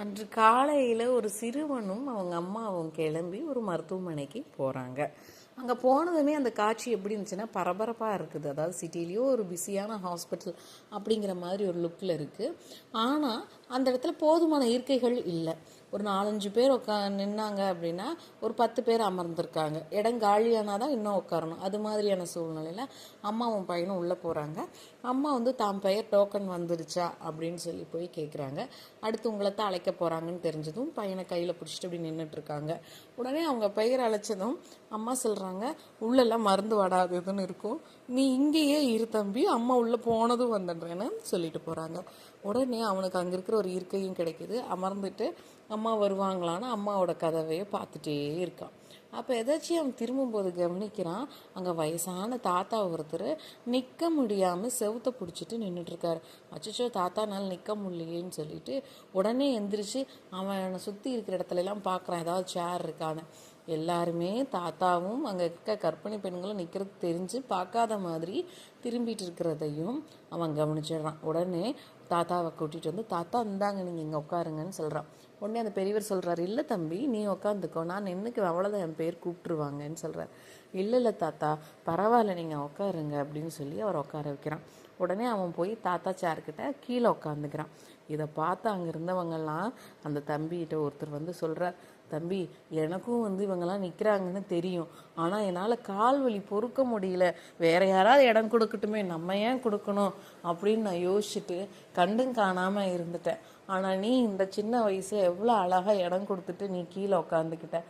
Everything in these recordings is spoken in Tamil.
அன்று காலையில் ஒரு சிறுவனும் அவங்க அம்மாவும் கிளம்பி ஒரு மருத்துவமனைக்கு போகிறாங்க. அங்கே போனதுமே அந்த காட்சி எப்படி இருந்துச்சுன்னா பரபரப்பாக இருக்குது. அதாவது சிட்டிலேயோ ஒரு பிஸியான ஹாஸ்பிட்டல் அப்படிங்கிற மாதிரி ஒரு லுக்கில் இருக்குது. ஆனால் அந்த இடத்துல போதுமான இருக்கைகள் இல்லை. ஒரு 4-5 பேர் நின்னாங்க அப்படின்னா ஒரு 10 பேர் அமர்ந்திருக்காங்க. இடம் காலியானால் தான் இன்னும் உட்காரணும். அது மாதிரியான சூழ்நிலையில் அம்மாவும் பையனும் உள்ளே போகிறாங்க. அம்மா தாம் பெயர் டோக்கன் வந்துடுச்சா அப்படின்னு சொல்லி போய் கேட்குறாங்க. அடுத்து உங்களை தான் அழைக்க போகிறாங்கன்னு தெரிஞ்சதும் பையனை கையில் பிடிச்சிட்டு அப்படி நின்றுட்டுருக்காங்க. உடனே அவங்க பெயர் அழைச்சதும் அம்மா சொல்கிறாங்க, உள்ளெல்லாம் மருந்து வாடாததுன்னு இருக்கும், நீ இங்கேயே இரு தம்பி, அம்மா உள்ளே போனதும் வந்துடுறேன்னு சொல்லிட்டு போகிறாங்க. உடனே அவனுக்கு அங்கே இருக்கிற ஒரு இருக்கையும் கிடைக்கிது. அமர்ந்துட்டு அம்மா வருவாங்களான்னு அம்மாவோட கதவையை பார்த்துட்டே இருக்கான். அப்போ எதாச்சும் அவன் திரும்பும்போது கவனிக்கிறான், அங்கே வயசான தாத்தா ஒருத்தர் நிற்க முடியாமல் செவுத்தை பிடிச்சிட்டு நின்றுட்டுருக்காரு. அச்சோ தாத்தானால நிற்க முடியலையேன்னு சொல்லிட்டு உடனே எந்திரிச்சு அவனை சுற்றி இருக்கிற இடத்துலலாம் பார்க்குறான் ஏதாவது சேர் இருக்கான்னு. எல்லாருமே தாத்தாவும் அங்கே இருக்க கர்ப்பிணி பெண்களும் நிற்கிறது தெரிஞ்சு பார்க்காத மாதிரி திரும்பிட்டு இருக்கிறதையும் அவன் கவனிச்சிடுறான். உடனே தாத்தாவை கூட்டிகிட்டு வந்து, தாத்தா இந்தாங்க நீங்கள் இங்கே உட்காருங்கன்னு சொல்கிறான். உடனே அந்த பெரியவர் சொல்கிறார், இல்லை தம்பி நீ உட்காந்துக்கோ, நான் நின்றுக்கு அவ்வளோதான், என் பேர் கூப்பிட்டுருவாங்கன்னு சொல்கிறார். இல்லை தாத்தா பரவாயில்ல நீங்கள் உட்காருங்க அப்படின்னு சொல்லி அவர் உட்கார வைக்கிறான். உடனே அவன் போய் தாத்தா சேர்க்கிட்ட கீழே உட்காந்துக்கிறான். இதை பார்த்து அங்கே இருந்தவங்கெல்லாம் அந்த தம்பிகிட்ட ஒருத்தர் சொல்கிறார், தம்பி எனக்கும் இவங்கெல்லாம் நிற்கிறாங்கன்னு தெரியும், ஆனால் என்னால் கால் வலி பொறுக்க முடியல, வேற யாராவது இடம் கொடுக்கட்டுமே, நம்ம ஏன் கொடுக்கணும் அப்படின்னு நான் யோசிச்சுட்டு கண்டும் காணாமல் இருந்துட்டேன். ஆனால் நீ இந்த சின்ன வயசில் எவ்வளோ அழகாக இடம் கொடுத்துட்டு நீ கீழே உட்காந்துக்கிட்ட,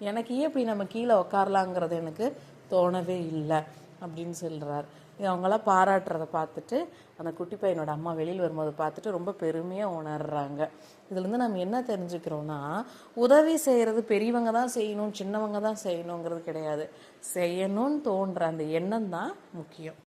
எனக்கு ஏன் இப்படி நம்ம கீழே உட்காரலாங்கிறது எனக்கு தோணவே இல்லை அப்படின்னு சொல்கிறார். அவங்களாம் பாராட்டுறதை பார்த்துட்டு அந்த குட்டி பையனோட அம்மா வெளியில் வரும்போது பார்த்துட்டு ரொம்ப பெருமையாக உணர்றாங்க. இதுலேருந்து நம்ம என்ன தெரிஞ்சுக்கிறோன்னா, உதவி செய்கிறது பெரியவங்க தான் செய்யணும், சின்னவங்க தான் செய்யணுங்கிறது கிடையாது. செய்யணும்னு தோன்ற அந்த எண்ணம் தான் முக்கியம்.